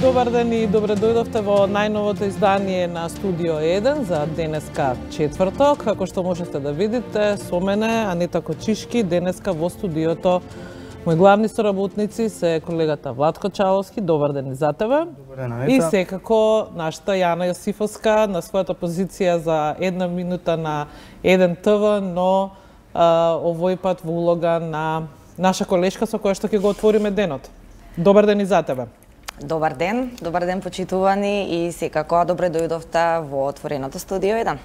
Добар ден и добре дојдовте во најновото издание на Студио 1 за денеска четврток. Како што можете да видите, со мене Анита Кочишки, денеска во студиото мои главни соработници се колегата Владко Чаловски. Добар ден и за тебе. Добар ден, Анита. И секако нашата Јана Јосифовска на својата позиција за една минута на 1 ТВ, но овој пат во улога на наша колешка со која што ќе го отвориме денот. Добар ден и за тебе. Добар ден почитувани и секако добре дојдовте во отвореното Студио 1.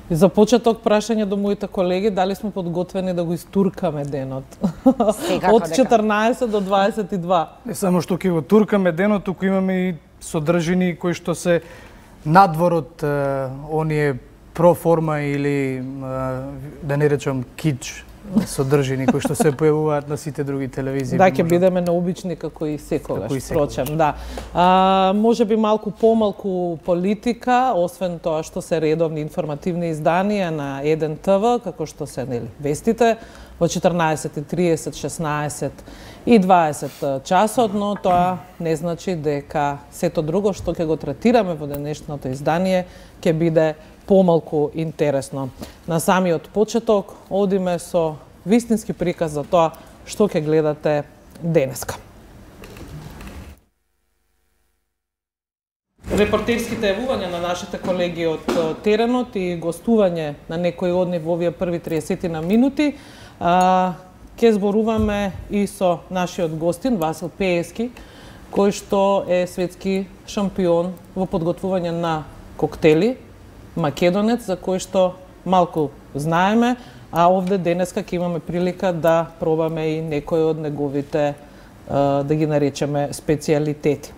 И за почеток прашање до моите колеги, дали сме подготвени да го истуркаме денот? Секако Од 14 до 22. Не само што ќе го туркаме денот, туку имаме и содржини кои што се надвор од оние проформа или да не речам кич содржини кои што се појавуваат на сите други телевизии. Да, ќе бидеме наобични како и секогаш, впрочем, да. Може би малку помалку политика, освен тоа што се редовни информативни изданија на 1 ТВ, како што се вестите, во 14:30, 16 и 20 часот, но тоа не значи дека сето друго што ќе го третираме во денешното издание ќе биде помалку интересно. На самиот почеток одиме со вистински приказ за тоа што ќе гледате денеска. Репортерските јавувања на нашите колеги од теренот и гостување на некои од нив во овие први 30 на минути, ќе зборуваме и со нашиот гостин Васил Пеевски, кој што е светски шампион во подготвување на коктели, македонец, за кој што малку знаеме, а овде денеска ќе имаме прилика да пробаме и некои од неговите, да ги наречеме, специјалитети.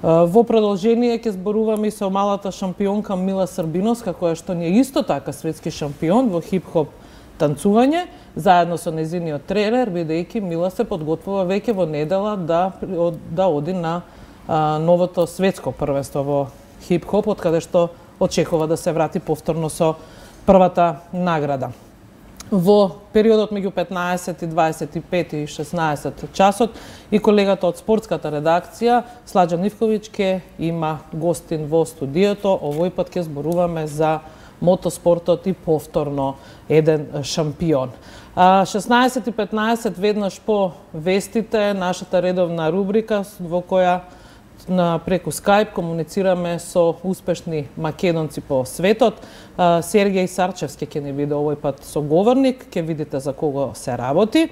Во продолжение ќе зборуваме и со малата шампионка Мила Србиновска, која што не е исто така светски шампион во хип-хоп танцување, заедно со нејзиниот тренер, бидејќи Мила се подготвува веќе во недела да оди на новото светско првенство во хип-хоп, од каде што очекува да се врати повторно со првата награда. Во периодот меѓу 15 и 25 и 16 часот и колегата од спортската редакција Сладжан Ивковиќ ќе има гостин во студиото. Овој пат ќе зборуваме за мотоспортот и повторно еден шампион. 16:15 веднаш по вестите нашата редовна рубрика во која преку Skype комуницираме со успешни македонци по светот. Сергеј Сарчевски ќе ни биде овој пат соговорник, ќе видите за кого се работи.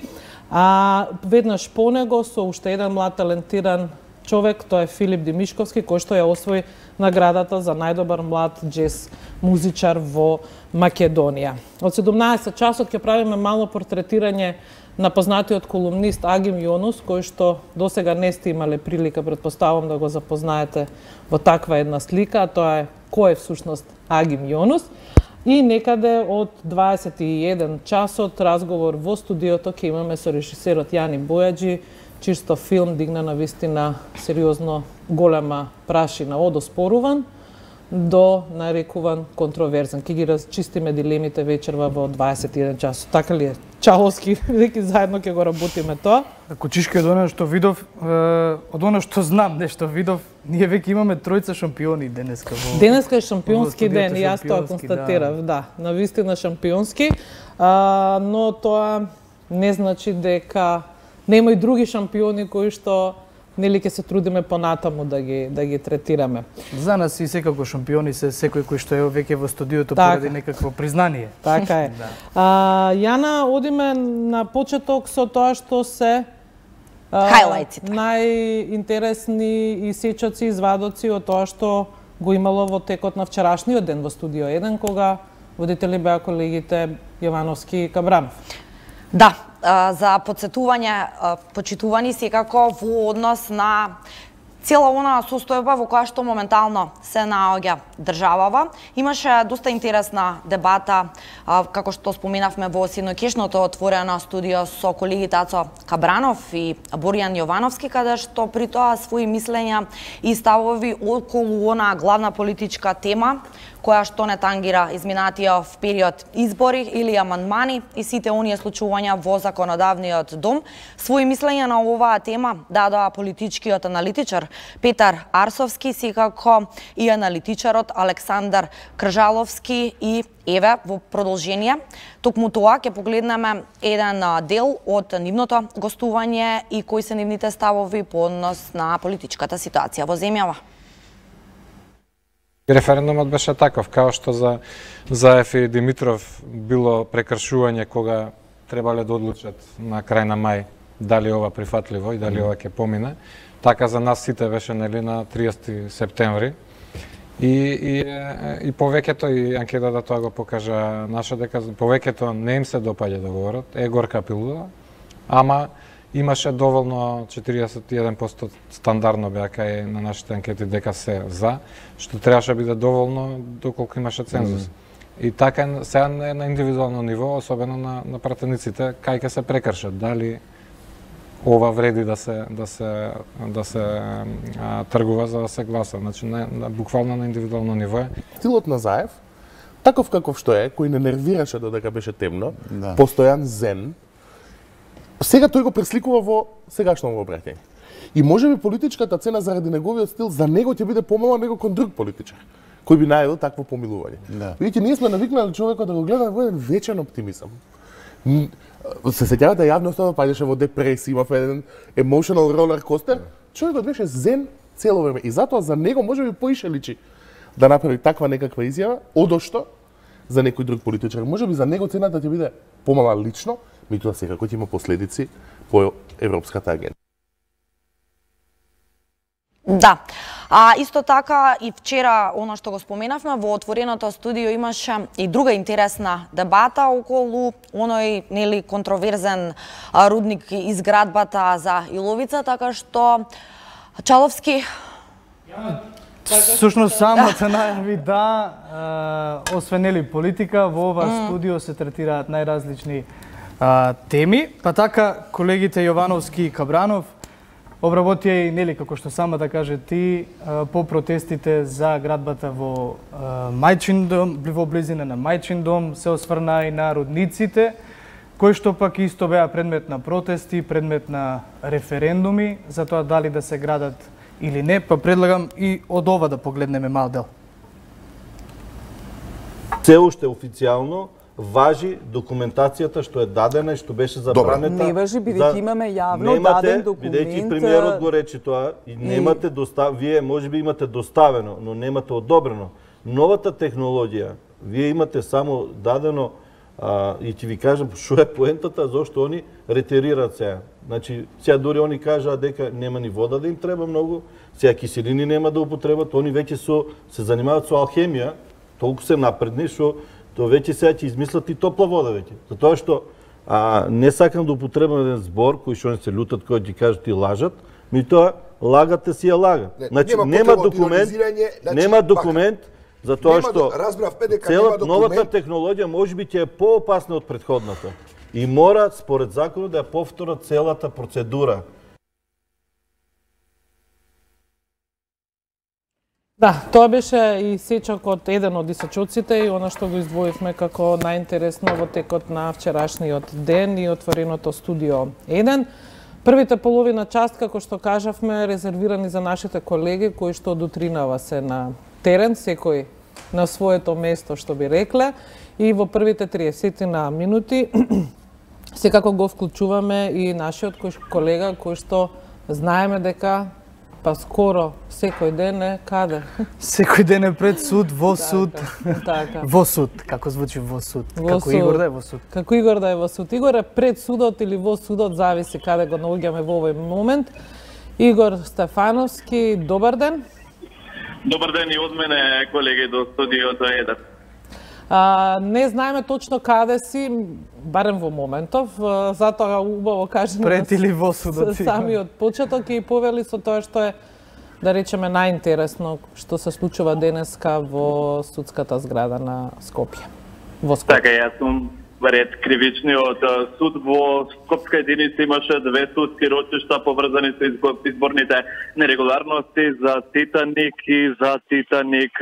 Веднаш по него со уште еден млад талентиран човек, тоа е Филип Димишковски, кој што ја освои наградата за најдобар млад џез музичар во Македонија. Од 17 часот ќе правиме мало портретирање на познатиот колумнист Агим Јонус, кој што досега не сте имале прилика, предпоставам да го запознаете во таква една слика, а тоа е кој е всушност Агим Јонус. И некаде од 21 часот разговор во студиото ќе имаме со режисерот Јани Бојаджи, чисто филм дигна на вистина сериозно голема прашина од оспоруван до нарекуван контроверзен. Ке ги разчистиме дилемите вечерва во 21 часот. Така ли е? Чаловски, веќе заедно ќе го работиме тоа. Кочишки, од она што видов, од она што знам, нешто видов, ние веќе имаме тројца шампиони денеска. Денеска е шампионски ден, и јас тоа констатирав, да, на вистина шампионски, но тоа не значи дека нема и други шампиони кои што нели ќе се трудиме понатаму да ги третираме. За нас и секако шампиони се секој кој што е веќе во студиото поради некакво признание. Така е. Јана, одиме на почеток со тоа што се хайлайтсите. Најинтересни исечоци, извадоци од тоа што го имало во текот на вчерашниот ден во Студио 1, кога водители беа колегите Јовановски и Кабранов. Да, за подсетување, почитувани секако во однос на цела онаа состојба во која што моментално се наоѓа државава. Имаше доста интересна дебата, како што споменавме во синоќешното отворено студио со колегите Ацо Кабранов и Борјан Јовановски, каде што при тоа своји мислења и ставови околу онаа главна политичка тема која што не тангира изминатиот период избори или амандмани и сите оние случувања во законодавниот дом. Свои мислења на оваа тема дадоа политичкиот аналитичар Петар Арсовски, секако и аналитичарот Александар Кржаловски и еве во продолжение. Токму тоа ќе погледнеме еден дел од нивното гостување и кои се нивните ставови по однос на политичката ситуација во земјава. Референдумот беше таков, као што за Ефи Димитров било прекршување кога требале да одлучат на крај на мај дали ова прифатливо и дали ова ќе помине. Така за нас сите беше нели на 30 септември. И повеќето и анкетата тоа го покажа наша дека повеќето не им се допаѓа договорот, е горка пилула, ама имаше доволно 41% стандардно беа кај на нашите анкети дека се за, што требаше биде доволно доколку имаше цензус. И така сега на индивидуално ниво, особено на пратениците, кај ќе се прекршат, дали ова вреди да се тргува за да се гласа. Значи, буквално на индивидуално ниво е. Стилот на Заев, таков каков што е, кој не нервираше додека беше темно, постојан зен, сега тој го пресликува во сегашното обраќање. И можеби политичката цена заради неговиот стил за него ќе биде помала него кон друг политичар, кој би најдел такво помилување. Видите, ние сме навикнали човекот да го гледа во еден вечен оптимизам. Се сеќавате, јавноста паѓаше во депресија, имав еден emotional roller coaster, човекот беше зен цело време и затоа за него можеби поише личи да направи таква некаква изјава, одошто за некој друг политичар. Можеби за него цената ќе биде помала лично, меѓутоа секако ќе има последици по европската агенда. Да. Исто така и вчера, она што го споменавме, во отвореното студио имаше и друга интересна дебата околу оној нели контроверзен рудник изградбата за Иловица, така што Чаловски Всушност самата најави освен нели политика, во ова студио се третираат најразлични теми, па така колегите Јовановски и Кабранов обработија и нели како што сама да каже ти по протестите за градбата во Мајчин дом, во близина на Мајчин дом, се осврна и на рудниците, кои што пак исто беа предмет на протести, предмет на референдуми за тоа дали да се градат или не, па предлагам и од ова да погледнеме мал дел. Се уште официјално важи документацијата што е дадена и што беше забранета. Не важи, бидејќи имаме јавно даден документ. Бидејќи премиерот го рече тоа и немате вие можеби имате доставено, но немате одобрено. Новата технологија, вие имате само дадено и ќе ви кажам што е поентата, зошто они ретерираат сега. Значи, сега дури они кажаат дека нема ни вода да им треба многу, сега киселини нема да употребат, они веќе се занимаваат со алхемија, толку се напредни што тоа веќе сега ќе измислат и топла вода веќе. Затоа што не сакам да употребам еден збор кој што се лутат кога ќе кажат и лажат, меѓутоа лагате си ја лага. Значи нема документ затоа што новата технологија можеби ќе е поопасна од претходната и мора според законот да ја повтора целата процедура. Да, тоа беше и сечок од еден од исачоците и она што го издвоивме како најинтересно во текот на вчерашниот ден и отвореното студио 1. Првите половина част, како што кажавме, резервирани за нашите колеги кои што од утринава се на терен, секој на своето место, што би рекле, и во првите 30 минути секако го вклучуваме и нашиот колега кој што знаеме дека па скоро секој ден е каде? Секој ден е пред суд, во суд. Така. Во суд, како звучи во суд. Како Игор да е во суд. Како Игор да е во суд. Игор е пред судот или во судот, зависи каде го наоѓаме во овој момент. Игор Стефановски, добар ден. Добар ден и од мене, колеги, до студиото 1. Не знаеме точно каде си, барем во моментов, затоа убаво кажеме пред или во судот. Самиот почеток и повели со тоа што е, да речеме, најинтересно што се случува денеска во судската зграда на Скопје. Во Скопје. Така, јас сум пред кривичниот суд. Во Скопска единица имаше 2 судски рочишта поврзани со изборните нерегуларности за Титаник и за Титаник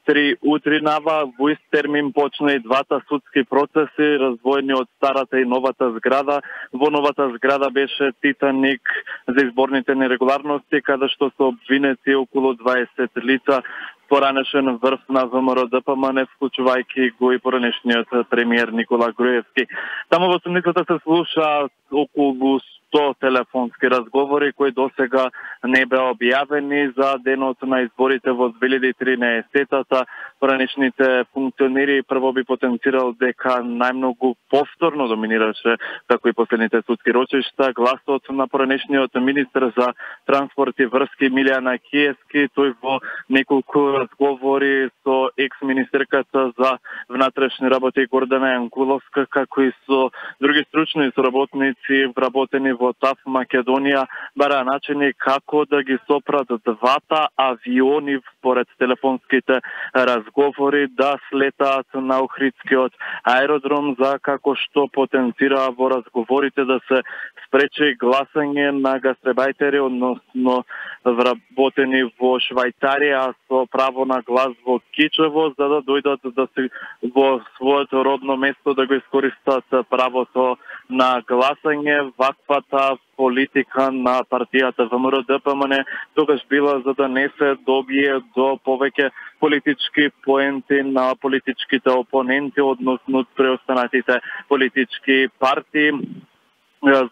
3 утринава. Во ист термин почна и двата судски процеси, раздвоени од старата и новата зграда. Во новата зграда беше Титаник за изборните нерегуларности, каде што се обвинети околу 20 лица. Поранешен врв на ВМРО ДПМН, вклучувајќи го и поранешниот премиер Никола Груевски. Таму во судницата се слуша околу 100 телефонски разговори кои досега не беа објавени за денот на изборите во 2013-та. Поранешните функционери прво би потенцирал дека најмногу повторно доминираше, како и последните судски рочишта, гласот на поранешниот министер за транспорт и врски Милијана Киевски. Тој во неколку разговори со екс-министерката за внатрешни работи Гордана Јанкуловска, како и со други стручни соработници вработени во ТАФ Македонија, бара начини како да ги сопрат двата авиони според телефонските разговори да слетаат на Охридскиот аеродром, за како што потенцира во разговорите да се спречи гласање на гастарбајтери, односно вработени во Швајцарија со право на глас во Кичево, за да дојдат да се во своето родно место да го искористат правото на гласање. Ваквата политика на партијата ВМРО ДПМН тогаш била за да не се добие до повеќе политички поенти на политичките опоненти, односно преостанатите политички партии.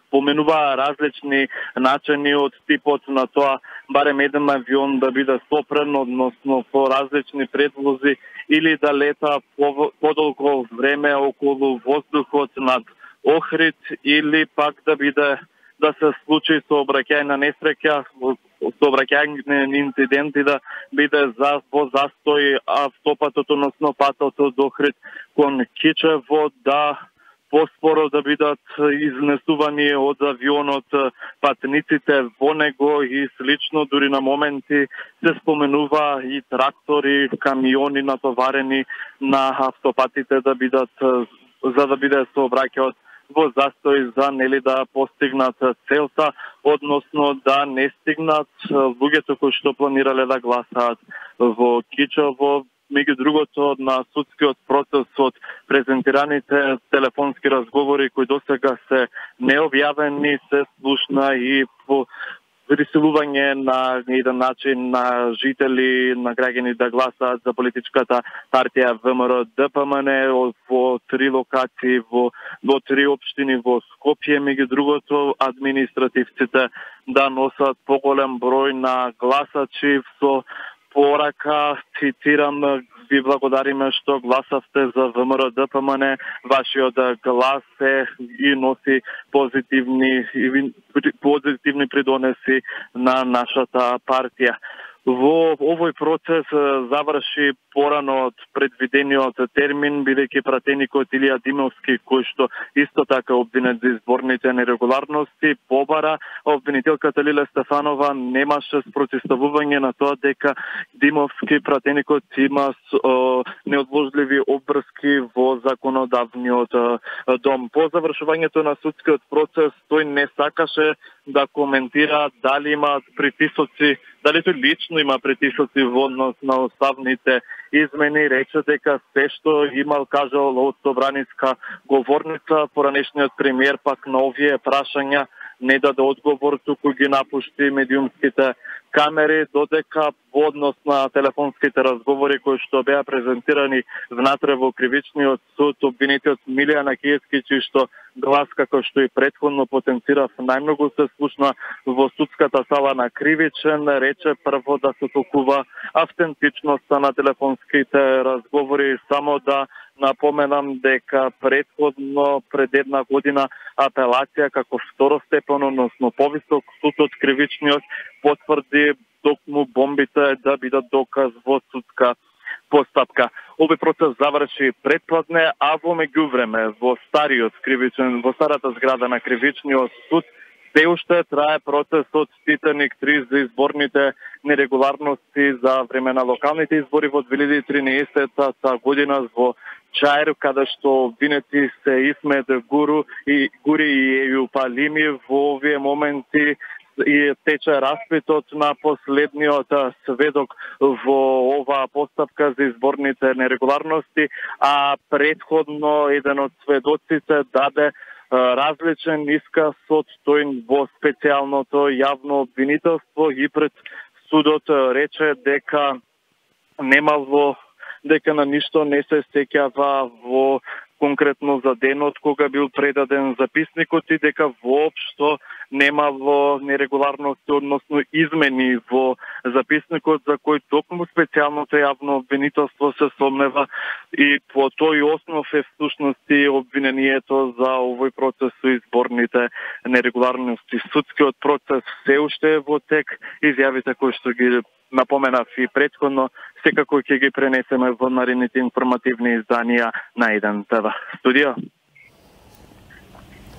Споменува различни начини од типот на тоа барем еден авион да биде сопрен, односно со различни предлози, или да лета подолго време околу воздухот над Охрид, или пак да се случи сообраќајна несреќа, сообраќајни инциденти, да биде во застој автопатот, односно патот од Охрид кон Кичево, да поспоро да бидат изнесувани од авионот патниците во него и слично. Дури на моменти се споменува и трактори, камиони натоварени на автопатите да бидат, за да биде сообраќајот во застој за нели да постигнат целта, односно да не стигнат луѓето кои што планирале да гласаат во Кичево. Меѓу другото, на судскиот процес од презентираните телефонски разговори кои досега се необјавени, се слушна и по присилување на еден начин на жители, на граѓани да гласаат за политичката партија ВМРО ДПМН во 3 локации, во 3 општини во Скопје. Меѓу другото, административците да носат поголем број на гласачи со порака, цитирам: ви благодариме што гласавте за ВМРО ДПМН, вашиот глас и носи позитивни придонеси на нашата партија. Во овој процес заврши порано од предвидениот термин, бидејќи пратеникот Илија Димовски, кој што исто така обвинет за изборните нерегуларности, побара. Обвинителката Лиле Стефанова немаше спротивставување на тоа дека Димовски, пратеникот, има неодложливи обврски во законодавниот дом. По завршувањето на судскиот процес, тој не сакаше да коментира дали има притисоци, дали тој лично има притисоци во однос на уставните измени. Рече дека се што имал кажал од собраниска говорница, поранешниот премиер пак на овие прашања не даде одговор, туку ги напушти медиумските камери, додека во однос на телефонските разговори кои што беа презентирани внатре во кривичниот суд, обвинетиот Милијана Киевски, чиј што глас, како што и претходно потенцирав, најмногу се слушна во судската сала на Кривичен, рече прво да се толкува автентичноста на телефонските разговори. Само да напоменам дека претходно пред една година апелација како второстепен, односно повисок суд од Кривичниот потврди токму бомбите да бидат доказ во судска постапка. Овој процес заврши претпладне, а во меѓувреме во стариот Кривичен, во старата зграда на Кривичниот суд, се уште трае процесот Титаник 3 за изборните нерегуларности за време на локалните избори во 2013 година во чаир каде што винети се исмет гури и ејупалими. Во овие моменти и тече распитот на последниот сведок во оваа постапка за изборните нерегуларности, а претходно еден од сведоците даде различен исказ од тој во специјалното јавно обвинителство и пред судот рече дека немало, дека на ништо не се сеќава во конкретно за денот кога бил предаден записникот и дека воопшто немало нерегуларности, односно измени во записникот за кој токму специјалното јавно обвинителство се сомнева и по тој основ е всушност и обвинението за овој процес со изборните нерегуларности. Судскиот процес се уште е во тек, изјавите кои што ги напоменав и претходно, секако ќе ги пренесеме во наредните информативни изданија на Еден ТВ. Студио.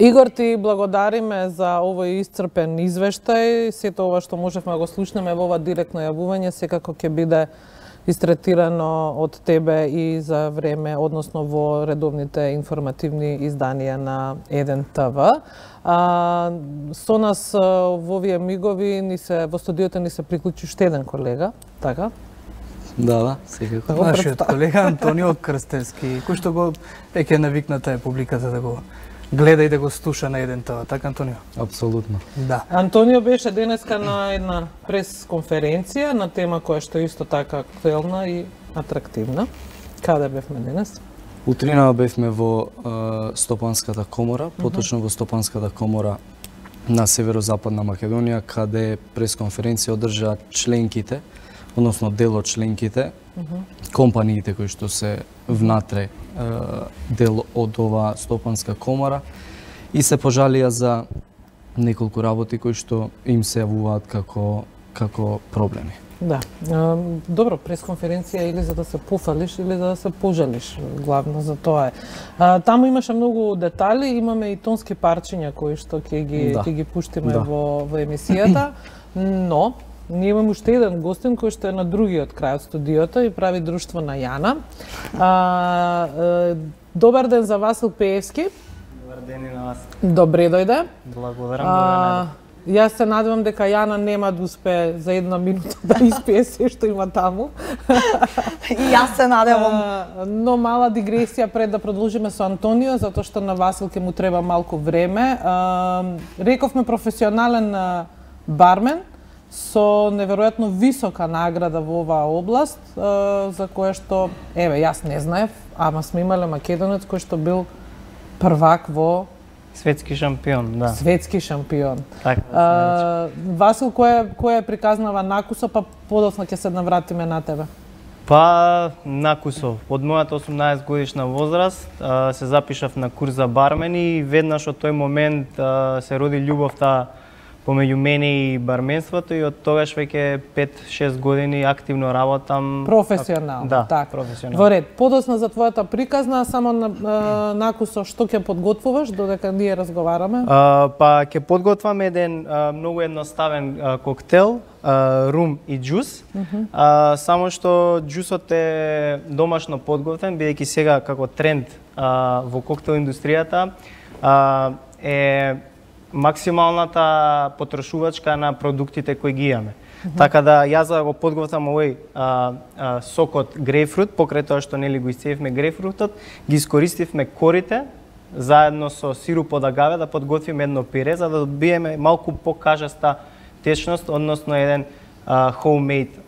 Игор, ти благодариме за овој исцрпен извештај. Сето ова што можевме го слушнеме во ова директно јавување секако ќе биде истретирано од тебе и за време, односно во редовните информативни изданија на Еден ТВ. Со нас во овие мигови во студиото ни се приклучи уште еден колега, така? Да, секако. Нашиот колега Антонио Крстевски, кој што го веќе навикната е публиката да го гледа и да го слуша на Еден ТВ, така Антонио? Апсолутно. Да. Антонио беше денеска на една пресконференција на тема која што е исто така актуелна и атрактивна. Каде бевме денес? Утрина бевме во Стопанската комора, поточно во Стопанската комора на Северозападна Македонија, каде пресконференција одржаа членките, односно дел од членките, компаниите кои што се внатре дел од оваа Стопанска комора и се пожалија за неколку работи кои што им се јавуваат како проблеми. Да. Добро, пресконференција или за да се пофалиш или за да се пожалиш, главно за тоа е. Таму имаше многу детали, имаме и тонски парчиња кои што ќе ги пуштиме во емисијата, но ние имаме уште еден гостин кој што е на другиот крај од студиото и прави друштво на Јана. Добар ден за Васил Пеевски. Добар ден и на вас. Добре дојде. Благодарам. Јас се надевам дека Јана нема да успее за една минута да испие се што има таму. И јас се надевам. Но мала дигресија пред да продолжиме со Антонио, затоа што на Васил ќе му треба малку време. Рековме професионален бармен со неверојатно висока награда во оваа област, за која што, јас не знаев, ама сме имале македонец кој што бил првак во светски шампион, да. Светски шампион. Така. Васил, која е приказнава накусо, па подоцна ќе се навратиме на тебе? Па накусо. Од мојата 18 годишна возраст се запишав на курс за бармен и веднаш од тој момент се роди љубовта помеѓу мене и барменството и од тогаш веќе 5-6 години активно работам. Професионално, да, така. Професионално. Во ред, подоцна за твојата приказна, само накусо што ќе подготвуваш додека ние разговараме? Па ќе подготвам еден многу едноставен коктел, рум и џус. Само што џусот е домашно подготвен, бидејќи сега како тренд во коктел индустријата е максималната потрошувачка на продуктите кои ги имаме. Така да јас да го подготвам овој сокот грејпфрут, покрај тоа што нели го исцедивме грејпфрутот, ги искористивме корите заедно со сируп од агаве да подготвиме едно пире за да добиеме малку покажаста течност, односно еден homemade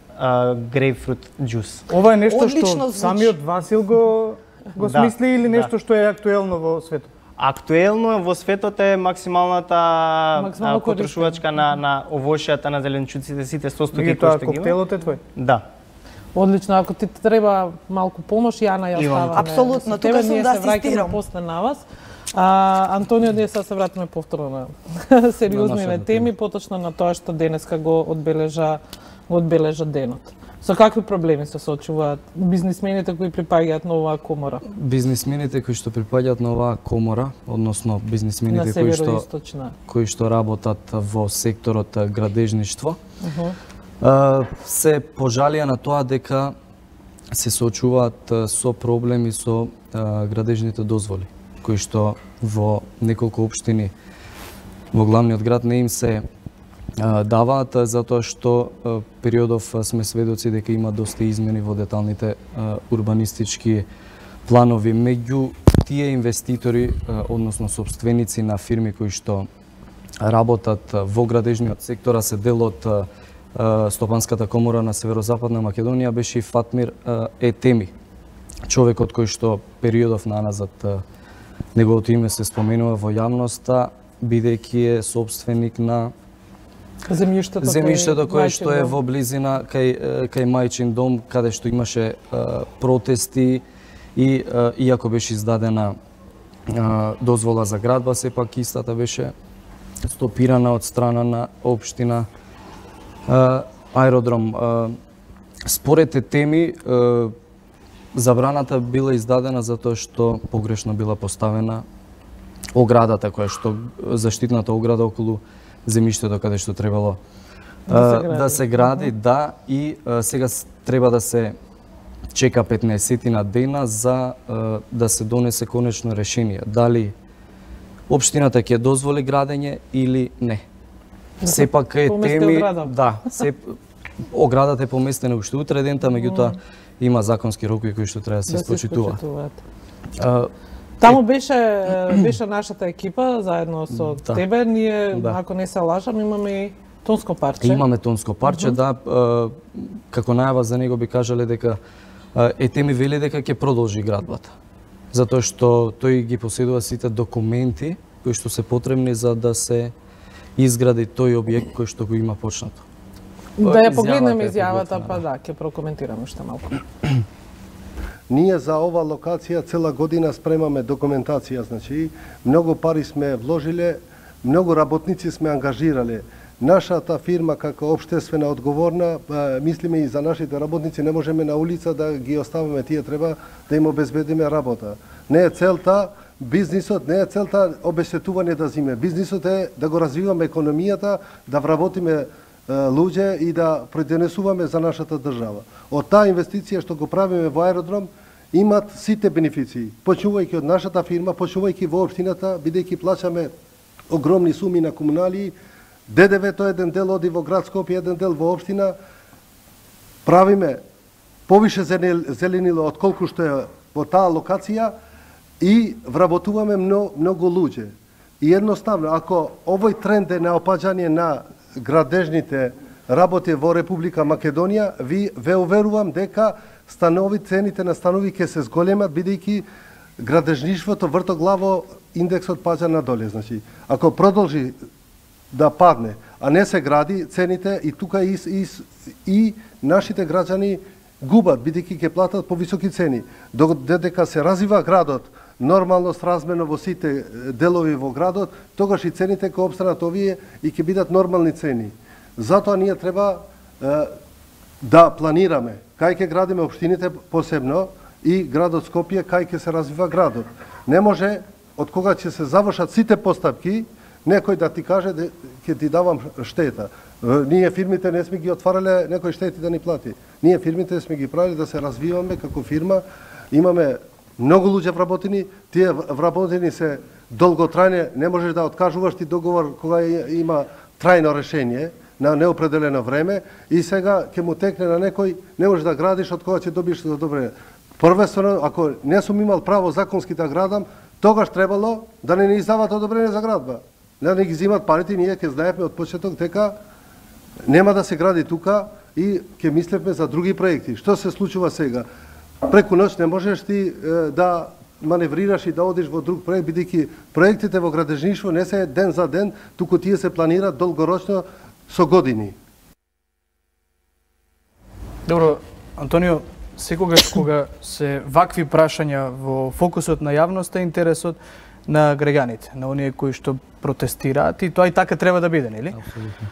грејпфрут џус. Ова е нешто што самиот Васил го смисли или нешто што е актуелно во светот? Актуелно во светот е максималната потрошувачка на овошјата, на зеленчуците, сите состојки кои што ги има. Коктелот е твој? Да. Одлично, ако ти треба малку помош, Јана ја оставаме. Апсолутно, тука сум да асистирам. Тебе ние се враќаме после на вас. Антонио, ние се вратиме повторно на сериозни теми, поточно на тоа што денеска го одбележа денот. Со какви проблеми се соочуваат бизнисмените кои припаѓаат на оваа комора? Бизнисмените кои што припаѓаат на оваа комора, односно бизнисмените кои што работат во секторот градежништво, се пожалија на тоа дека се соочуваат со проблеми со градежните дозволи, кои што во неколку општини во главниот град не им се даваат, затоа што периодов сме сведоци дека има доста измени во деталните урбанистички планови. Меѓу тие инвеститори, односно собственици на фирми кои што работат во градежниот сектор, се дел од Стопанската комора на Северозападна Македонија, беше и Фатмир Етеми, човекот кој што периодов наназад неговото име се споменува во јавноста, бидејќи е собственик на земјиштето кое што е во близина кај Мајчин дом, каде што имаше протести и иако беше издадена дозвола за градба, сепак истата беше стопирана од страна на општина Аеродром. Според Етеми, забраната била издадена затоа што погрешно била поставена оградата, која што заштитната ограда околу земјиштето каде што требало да се гради, да, и сега треба да се чека 15 дена за да се донесе конечно решение. Дали општината ќе дозволи градење или не. Сепак Етеми, да, оградата е поместена уште утре дента, меѓутоа има законски рокови кои што треба да се спочитуваат. Таму беше нашата екипа заедно со тебе. Ние, ако не се лажам, имаме и тонско парче. Имаме тонско парче, да. Како најава за него би кажале дека Етеми вели дека ќе продолжи градбата. Затоа што тој ги поседува сите документи кои што се потребни за да се изгради тој објект кој што го има почнато. Да ја погледнеме изјавата, па да, ќе прокоментираме уште малку. Ние за ова локација цела година спремаме документација, значи многу пари сме вложиле, многу работници сме ангажирале. Нашата фирма како општествена одговорна, мислиме и за нашите работници, не можеме на улица да ги оставаме, тие треба да им обезбедиме работа. Не е целта бизнисот, не е целта обесетување да зиме. Бизнисот е да го развиваме економијата, да вработиме луѓе и да придонесуваме за нашата држава. Од таа инвестиција што го правиме во аеродром, имат сите бенефиции. Почнувајќи од нашата фирма, почнувајќи во општината, бидејќи плаќаме огромни суми на комуналии, ДДВ-то еден дел оди во град Скопје, еден дел во општина, правиме повише зеленило од колку што е во таа локација и вработуваме многу луѓе. И едноставно, ако овој тренд е на опаѓање на градежните работи во Република Македонија, ве уверувам дека цените на станови ќе се зголемат, бидејќи градежништвото вртоглаво индексот паѓа надоле. Значи, ако продолжи да падне, а не се гради, цените и тука и нашите граѓани губат, бидејќи ќе платат повисоки цени. Додека се развива градот нормално сразмерно во сите делови во градот, тогаш и цените ќе опстанат овие и ќе бидат нормални цени. Затоа ние треба да планираме кај ќе градиме општините посебно и градот Скопје кај ќе се развива градот. Не може од кога ќе се завршат сите постапки некој да ти каже ќе ти давам штета. Ние фирмите не сме ги отварале некој штети да ни плати. Ние фирмите сме ги правили да се развиваме како фирма. Имаме многу луѓе вработени, тие вработени се долготрајни, не можеш да откажуваш ти договор кога има трајно решение на неопределено време и сега ќе му текне на некој, не можеш да градиш од кога ќе добиеш одобрение. Првенствено, ако не сум имал право законски да градам, тогаш требало да не ни издават одобрение за градба. Да не ги зимат парите, ние ќе знаеме од почеток дека нема да се гради тука и ќе мислевме за други проекти. Што се случува сега? Преку ноќ не можеш ти да маневрираш и да одиш во друг проект, бидејќи проектите во градежништво не се ден за ден, туку тие се планираат долгорочно со години. Добро, Антонио, секогаш кога се вакви прашања во фокусот на јавноста, интересот на граѓаните, на оние кои што протестираат, и тоа и така треба да биде, нели? Апсолутно.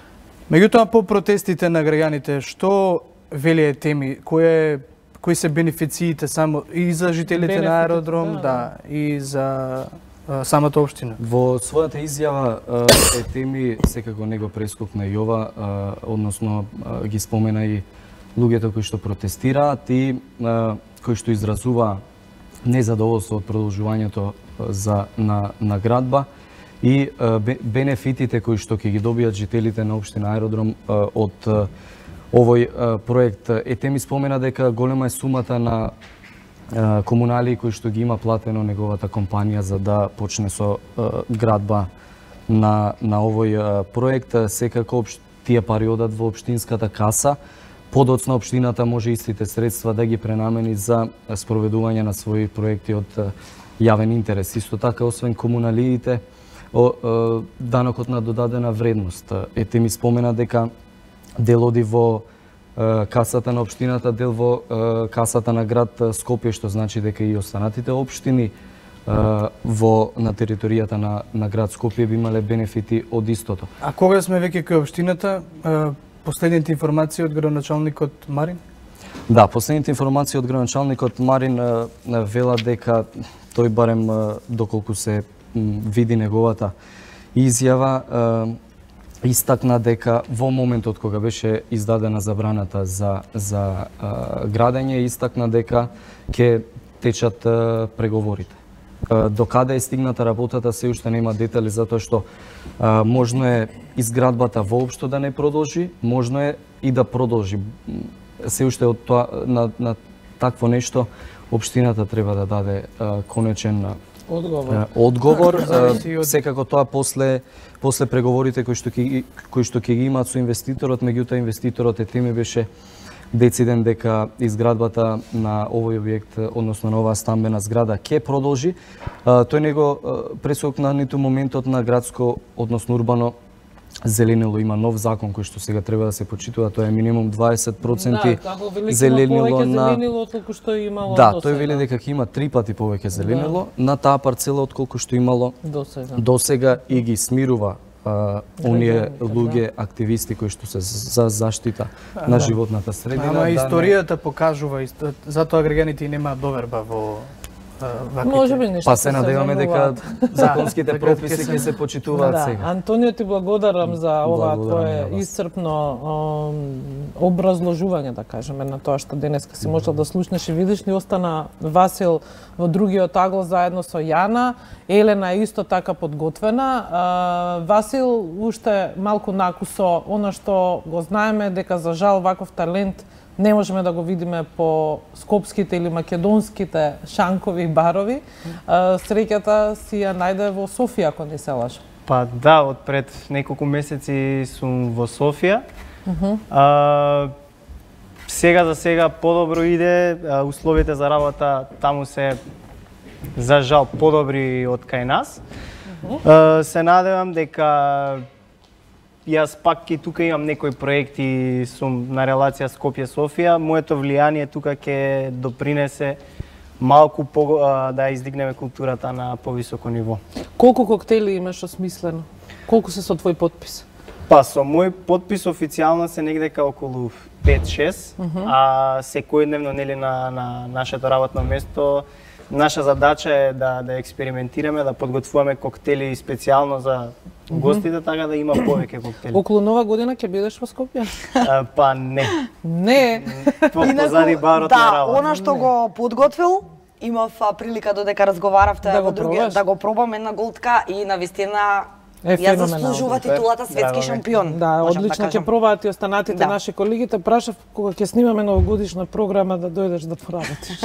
Меѓутоа, по протестите на граѓаните, што вели Етеми, кои се бенефициите само и за жителите на аеродром, да, и за самата општина? Во својата изјава Етеми секако не го прескокна и ова, односно ги спомена и луѓето кои што протестираат и кои што изразува незадоволство од продолжувањето на градба и бенефитите кои што ќе ги добијат жителите на општина Аеродром од овој проект. Ете ми спомена дека голема е сумата на комунали кои што ги има платено неговата компанија за да почне со градба на овој проект. Секако тие пари одат во општинската каса. Подоцна општината може истите средства да ги пренамени за спроведување на своји проекти од јавен интерес. Исто така, освен комуналиите, данокот на додадена вредност. Ете ми спомена дека дел оди во касата на општината, дел во касата на град Скопје, што значи дека и останатите општини на територијата на град Скопје би имале бенефити од истото. А кога сме веќе кај општината, последните информации од градоначалникот Марин? Да, последните информации од градоначалникот Марин велат дека тој барем доколку се види неговата изјава, истакна дека во моментот кога беше издадена забраната за градење, истакна дека ќе течат преговорите. До каде е стигната работата се уште нема детали, затоа што можно е изградбата воопшто да не продолжи, можно е и да продолжи. Се уште од тоа на такво нешто општината треба да даде конечен одговор. Секако тоа после преговорите кои што ќе ги имаат со инвеститорот, меѓутоа инвеститорот теме беше дециден дека изградбата на овој објект, односно на оваа стамбена зграда, ќе продолжи. Тој не го пресокна ниту моментот на градско, односно урбано зеленило. Има нов закон кој што сега треба да се почитува, тоа е минимум 20% зеленило на... отколку што е имало да, тој вели дека ќе има 3 пати повеќе зеленило на таа парцела отколку што имало досега и ги смирува оние луѓе активисти кои што се за заштита на животната средина. Ама историјата покажува, затоа граѓаните немаат доверба во може би нешто. Па се надеваме дека законските прописи ќе се почитуваат сега. Антонио, ти благодарам за ова твое исцрпно образложување, да кажеме, на тоа што денеска си можел да слушнеш и видиш. Ни остана Васил во другиот агол заедно со Јана. Елена е исто така подготвена. Васил уште малку накусо она што го знаеме, дека за жал ваков талент не можеме да го видиме по скопските или македонските шанкови барови. Среќата си ја најде во Софија, ако не се лажам. Па да, од пред неколку месеци сум во Софија. Сега за сега подобро иде, условите за работа таму се за жал подобри од кај нас. Се надевам дека јас пак и тука имам некои проекти, сум на релација Скопје-Софија. Моето влијание тука ќе допринесе малку да издигнеме културата на повисоко ниво. Колку коктели имаш осмислено? Колку се со твој подпис? Па со мој подпис официјално се негдека околу 5-6, а секојдневно нели на нашето работно место наша задача е да експериментираме, да подготвуваме коктели специјално за гостите, така да има повеќе коктели. Околу Нова година ќе бидеш во Скопје? Па не. Не. Позади барот на работа. Да, она што го подготвил, имав прилика додека разговаравте во други да го пробам една голтка и навистина ја заслужува титулата светски шампион. Да, одлично ќе пробаат и останатите наши колегите. Прашав кога ќе снимаме новогодишна програма да дојдеш да поработиш.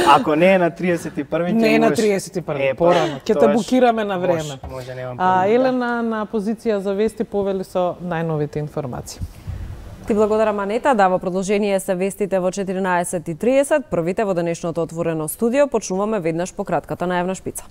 Ако не е на 31-ви, не е на 31-ви, порано. Ќе те букираме на време. Може, немам проблем. Елена на позиција за вести повели со најновите информации. Ти благодарам, Анета. Да, во продолжение се вестите во 14:30. Првите во денешното отворено студио. Почнуваме веднаш по кратката најавна шпица.